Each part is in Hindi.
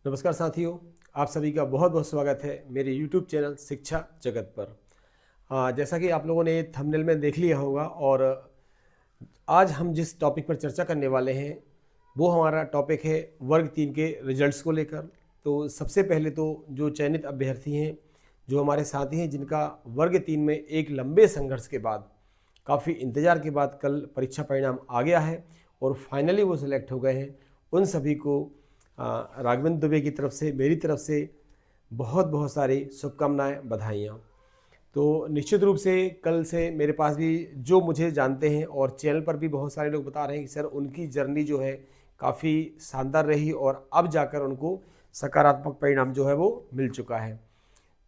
नमस्कार साथियों, आप सभी का बहुत बहुत स्वागत है मेरे YouTube चैनल शिक्षा जगत पर। जैसा कि आप लोगों ने थंबनेल में देख लिया होगा और आज हम जिस टॉपिक पर चर्चा करने वाले हैं वो हमारा टॉपिक है वर्ग 3 के रिजल्ट्स को लेकर। तो सबसे पहले तो जो चयनित अभ्यर्थी हैं, जो हमारे साथी हैं, जिनका वर्ग 3 में एक लंबे संघर्ष के बाद, काफ़ी इंतज़ार के बाद कल परीक्षा परिणाम आ गया है और फाइनली वो सिलेक्ट हो गए हैं, उन सभी को राघवेंद्र दुबे की तरफ से, मेरी तरफ से बहुत बहुत सारी शुभकामनाएं, बधाइयाँ। तो निश्चित रूप से कल से मेरे पास भी जो मुझे जानते हैं और चैनल पर भी बहुत सारे लोग बता रहे हैं कि सर उनकी जर्नी जो है काफ़ी शानदार रही और अब जाकर उनको सकारात्मक परिणाम जो है वो मिल चुका है।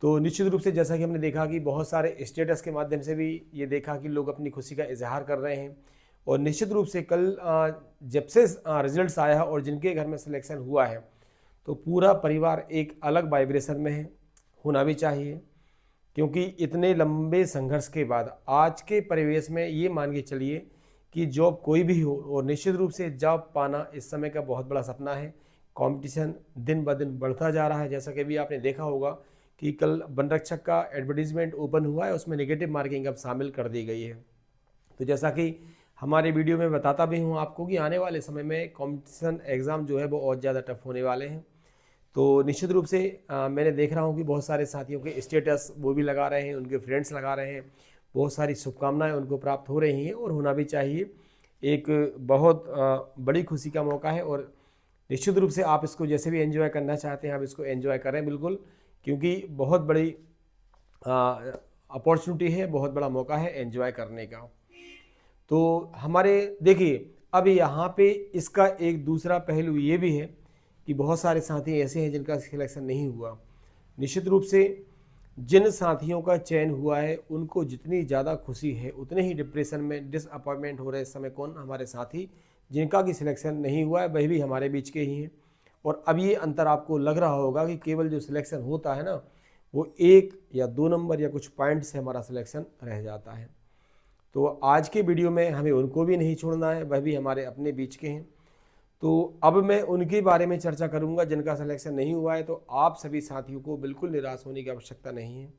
तो निश्चित रूप से जैसा कि हमने देखा कि बहुत सारे स्टेटस के माध्यम से भी ये देखा कि लोग अपनी खुशी का इजहार कर रहे हैं और निश्चित रूप से कल जब से रिजल्ट्स आया है और जिनके घर में सिलेक्शन हुआ है तो पूरा परिवार एक अलग वाइब्रेशन में है, होना भी चाहिए, क्योंकि इतने लंबे संघर्ष के बाद आज के परिवेश में ये मान के चलिए कि जॉब कोई भी हो और निश्चित रूप से जॉब पाना इस समय का बहुत बड़ा सपना है। कंपटीशन दिन ब दिन बढ़ता जा रहा है। जैसा कि अभी आपने देखा होगा कि कल वन रक्षक का एडवर्टीजमेंट ओपन हुआ है, उसमें नेगेटिव मार्किंग अब शामिल कर दी गई है। तो जैसा कि हमारे वीडियो में बताता भी हूँ आपको कि आने वाले समय में कॉम्पिटिशन एग्ज़ाम जो है वो और ज़्यादा टफ होने वाले हैं। तो निश्चित रूप से मैंने देख रहा हूँ कि बहुत सारे साथियों के स्टेटस वो भी लगा रहे हैं, उनके फ्रेंड्स लगा रहे हैं, बहुत सारी शुभकामनाएं उनको प्राप्त हो रही हैं और होना भी चाहिए। एक बहुत बड़ी खुशी का मौका है और निश्चित रूप से आप इसको जैसे भी एंजॉय करना चाहते हैं आप इसको एंजॉय करें बिल्कुल, क्योंकि बहुत बड़ी अपॉर्चुनिटी है, बहुत बड़ा मौका है एंजॉय करने का। तो हमारे देखिए अब यहाँ पे इसका एक दूसरा पहलू ये भी है कि बहुत सारे साथी ऐसे हैं जिनका सिलेक्शन नहीं हुआ। निश्चित रूप से जिन साथियों का चयन हुआ है उनको जितनी ज़्यादा खुशी है उतने ही डिप्रेशन में डिसअपॉइंटमेंट हो रहे इस समय कौन, हमारे साथी जिनका कि सिलेक्शन नहीं हुआ है, वह भी हमारे बीच के ही हैं। और अब ये अंतर आपको लग रहा होगा कि केवल जो सिलेक्शन होता है ना वो 1 या 2 नंबर या कुछ पॉइंट से हमारा सिलेक्शन रह जाता है। तो आज के वीडियो में हमें उनको भी नहीं छोड़ना है, वह भी हमारे अपने बीच के हैं। तो अब मैं उनके बारे में चर्चा करूंगा जिनका सिलेक्शन नहीं हुआ है। तो आप सभी साथियों को बिल्कुल निराश होने की आवश्यकता नहीं है।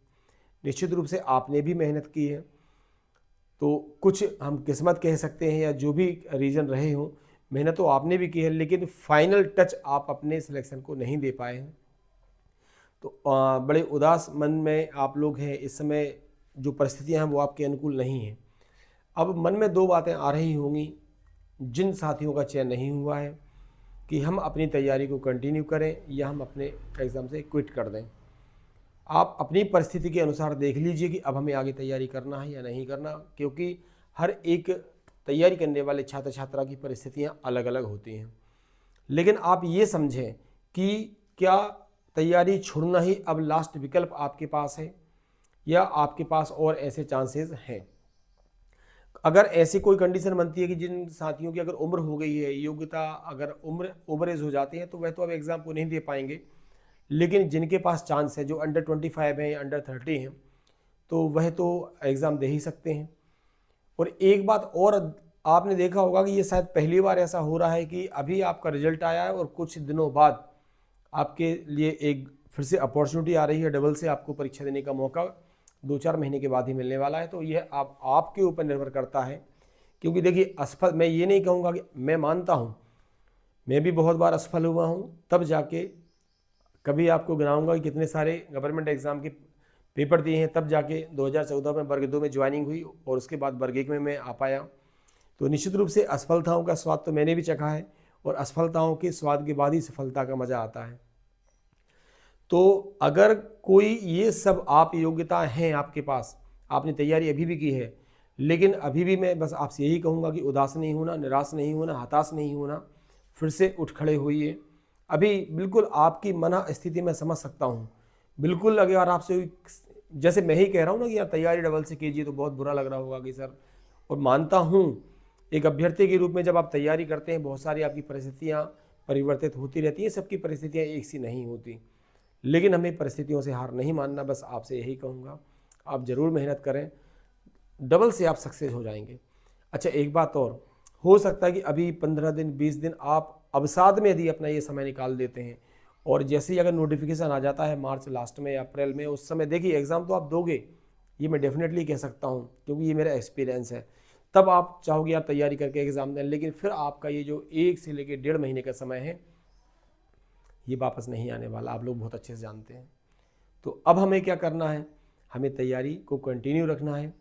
निश्चित रूप से आपने भी मेहनत की है, तो कुछ हम किस्मत कह सकते हैं या जो भी रीज़न रहे हों, मेहनत तो आपने भी की है, लेकिन फाइनल टच आप अपने सिलेक्शन को नहीं दे पाए हैं। तो बड़े उदास मन में आप लोग हैं इस समय, जो परिस्थितियां हैं वो आपके अनुकूल नहीं हैं। अब मन में 2 बातें आ रही होंगी जिन साथियों का चयन नहीं हुआ है कि हम अपनी तैयारी को कंटिन्यू करें या हम अपने एग्ज़ाम से क्विट कर दें। आप अपनी परिस्थिति के अनुसार देख लीजिए कि अब हमें आगे तैयारी करना है या नहीं करना, क्योंकि हर एक तैयारी करने वाले छात्र छात्रा की परिस्थितियां अलग अलग होती हैं। लेकिन आप ये समझें कि क्या तैयारी छोड़ना ही अब लास्ट विकल्प आपके पास है या आपके पास और ऐसे चांसेस हैं। अगर ऐसी कोई कंडीशन बनती है कि जिन साथियों की अगर उम्र हो गई है, योग्यता अगर उम्र ओवर एज हो जाती है, तो वह तो अब एग्ज़ाम को नहीं दे पाएंगे। लेकिन जिनके पास चांस है, जो अंडर 25 हैं या अंडर 30 हैं, तो वह तो एग्ज़ाम दे ही सकते हैं। और एक बात और आपने देखा होगा कि ये शायद पहली बार ऐसा हो रहा है कि अभी आपका रिजल्ट आया है और कुछ दिनों बाद आपके लिए एक फिर से अपॉर्चुनिटी आ रही है, डबल से आपको परीक्षा देने का मौका 2-4 महीने के बाद ही मिलने वाला है। तो यह आपके ऊपर निर्भर करता है, क्योंकि देखिए असफल, मैं ये नहीं कहूँगा कि, मैं मानता हूँ मैं भी बहुत बार असफल हुआ हूँ, तब जाके कभी आपको गिनाऊंगा कि कितने सारे गवर्नमेंट एग्ज़ाम के पेपर दिए हैं, तब जाके 2014 में वर्ग 2 में ज्वाइनिंग हुई और उसके बाद वर्ग 1 में मैं आ पाया। तो निश्चित रूप से असफलताओं का स्वाद तो मैंने भी चखा है और असफलताओं के स्वाद के बाद ही सफलता का मज़ा आता है। तो अगर कोई ये सब आप योग्यता हैं आपके पास, आपने तैयारी अभी भी की है, लेकिन अभी भी मैं बस आपसे यही कहूँगा कि उदास नहीं होना, निराश नहीं होना, हताश नहीं होना, फिर से उठ खड़े होइए। अभी बिल्कुल आपकी मना स्थिति मैं समझ सकता हूँ। बिल्कुल अगर आपसे, जैसे मैं ही कह रहा हूँ ना कि यार तैयारी डबल से कीजिए, तो बहुत बुरा लग रहा होगा कि सर, और मानता हूँ एक अभ्यर्थी के रूप में जब आप तैयारी करते हैं बहुत सारी आपकी परिस्थितियाँ परिवर्तित होती रहती हैं, सबकी परिस्थितियाँ एक सी नहीं होती, लेकिन हमें परिस्थितियों से हार नहीं मानना। बस आपसे यही कहूँगा, आप ज़रूर मेहनत करें, डबल से आप सक्सेस हो जाएंगे। अच्छा, एक बात और, हो सकता है कि अभी 15 दिन 20 दिन आप अवसाद में यदि अपना ये समय निकाल देते हैं और जैसे ही अगर नोटिफिकेशन आ जाता है मार्च लास्ट में या अप्रैल में, उस समय देखिए एग्ज़ाम तो आप दोगे, ये मैं डेफिनेटली कह सकता हूँ क्योंकि ये मेरा एक्सपीरियंस है। तब आप चाहोगे आप तैयारी करके एग्ज़ाम दें, लेकिन फिर आपका ये जो 1 से लेकर 1.5 महीने का समय है ये वापस नहीं आने वाला, आप लोग बहुत अच्छे से जानते हैं। तो अब हमें क्या करना है, हमें तैयारी को कंटिन्यू रखना है।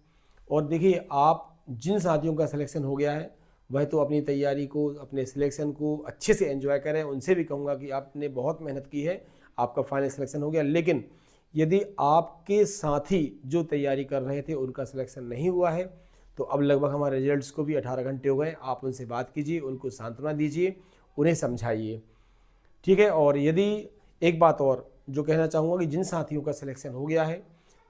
और देखिए आप जिन साथियों का सिलेक्शन हो गया है वह तो अपनी तैयारी को, अपने सिलेक्शन को अच्छे से एंजॉय करें। उनसे भी कहूँगा कि आपने बहुत मेहनत की है, आपका फाइनल सिलेक्शन हो गया। लेकिन यदि आपके साथी जो तैयारी कर रहे थे उनका सिलेक्शन नहीं हुआ है, तो अब लगभग हमारे रिजल्ट्स को भी 18 घंटे हो गए। आप उनसे बात कीजिए, उनको सांत्वना दीजिए, उन्हें समझाइए, ठीक है। और यदि एक बात और जो कहना चाहूँगा कि जिन साथियों का सिलेक्शन हो गया है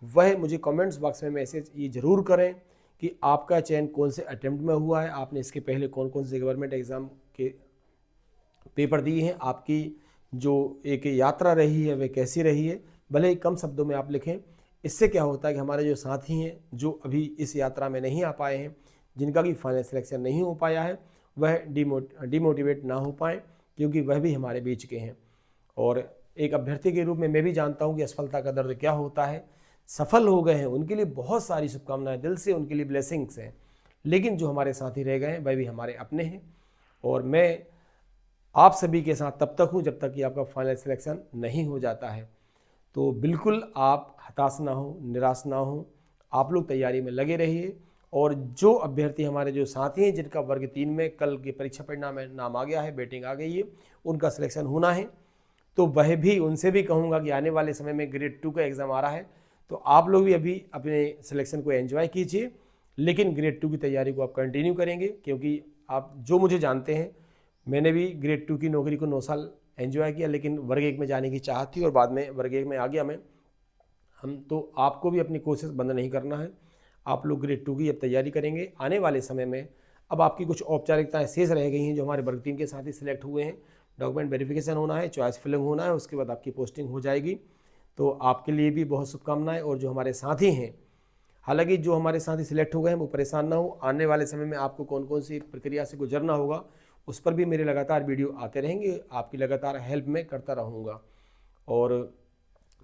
वह मुझे कमेंट्स बॉक्स में मैसेज ये ज़रूर करें कि आपका चयन कौन से अटेम्प्ट में हुआ है, आपने इसके पहले कौन कौन से गवर्नमेंट एग्ज़ाम के पेपर दिए हैं, आपकी जो एक यात्रा रही है वह कैसी रही है। भले ही कम शब्दों में आप लिखें। इससे क्या होता है कि हमारे जो साथी हैं जो अभी इस यात्रा में नहीं आ पाए हैं, जिनका कि फाइनल सिलेक्शन नहीं हो पाया है, वह डिमोटिवेट ना हो पाएँ, क्योंकि वह भी हमारे बीच के हैं। और एक अभ्यर्थी के रूप में मैं भी जानता हूँ कि असफलता का दर्द क्या होता है। सफल हो गए हैं उनके लिए बहुत सारी शुभकामनाएं, दिल से उनके लिए ब्लेसिंग्स हैं। लेकिन जो हमारे साथी रह गए हैं वह भी हमारे अपने हैं। और मैं आप सभी के साथ तब तक हूँ जब तक कि आपका फाइनल सिलेक्शन नहीं हो जाता है। तो बिल्कुल आप हताश ना हो, निराश ना हो, आप लोग तैयारी में लगे रहिए। और जो अभ्यर्थी हमारे जो साथी हैं जिनका वर्ग 3 में कल की परीक्षा परिणाम में नाम आ गया है, बैटिंग आ गई है, उनका सिलेक्शन होना है, तो वह भी, उनसे भी कहूँगा कि आने वाले समय में ग्रेड 2 का एग्ज़ाम आ रहा है, तो आप लोग भी अभी अपने सिलेक्शन को एंजॉय कीजिए। लेकिन ग्रेड 2 की तैयारी को आप कंटिन्यू करेंगे, क्योंकि आप जो मुझे जानते हैं, मैंने भी ग्रेड 2 की नौकरी को 9 साल एंजॉय किया, लेकिन वर्ग 1 में जाने की चाहत थी और बाद में वर्ग 1 में आ गया मैं। तो आपको भी अपनी कोशिश बंद नहीं करना है। आप लोग ग्रेड 2 की अब तैयारी करेंगे। आने वाले समय में अब आपकी कुछ औपचारिकताएं शेष रह गई हैं जो हमारे वर्ग 3 के साथ ही सिलेक्ट हुए हैं। डॉक्यूमेंट वेरिफिकेशन होना है, चॉइस फिलिंग होना है, उसके बाद आपकी पोस्टिंग हो जाएगी। तो आपके लिए भी बहुत शुभकामनाएं। और जो हमारे साथी हैं, हालांकि जो हमारे साथी सिलेक्ट हो गए हैं वो परेशान ना हो। आने वाले समय में आपको कौन कौन सी प्रक्रिया से गुजरना होगा उस पर भी मेरे लगातार वीडियो आते रहेंगे, आपकी लगातार हेल्प मैं करता रहूँगा। और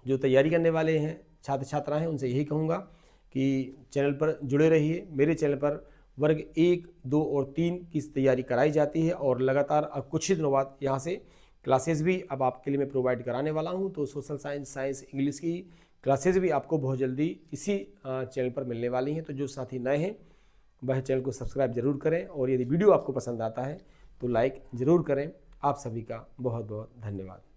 जो तैयारी करने वाले हैं छात्र छात्रा हैं उनसे यही कहूँगा कि चैनल पर जुड़े रहिए। मेरे चैनल पर वर्ग 1, 2 और 3 की तैयारी कराई जाती है और लगातार अब कुछ ही दिनों बाद यहाँ से क्लासेस भी अब आपके लिए मैं प्रोवाइड कराने वाला हूँ। तो सोशल साइंस, साइंस, इंग्लिश की क्लासेस भी आपको बहुत जल्दी इसी चैनल पर मिलने वाली हैं। तो जो साथी नए हैं वह चैनल को सब्सक्राइब जरूर करें, और यदि वीडियो आपको पसंद आता है तो लाइक ज़रूर करें। आप सभी का बहुत बहुत धन्यवाद।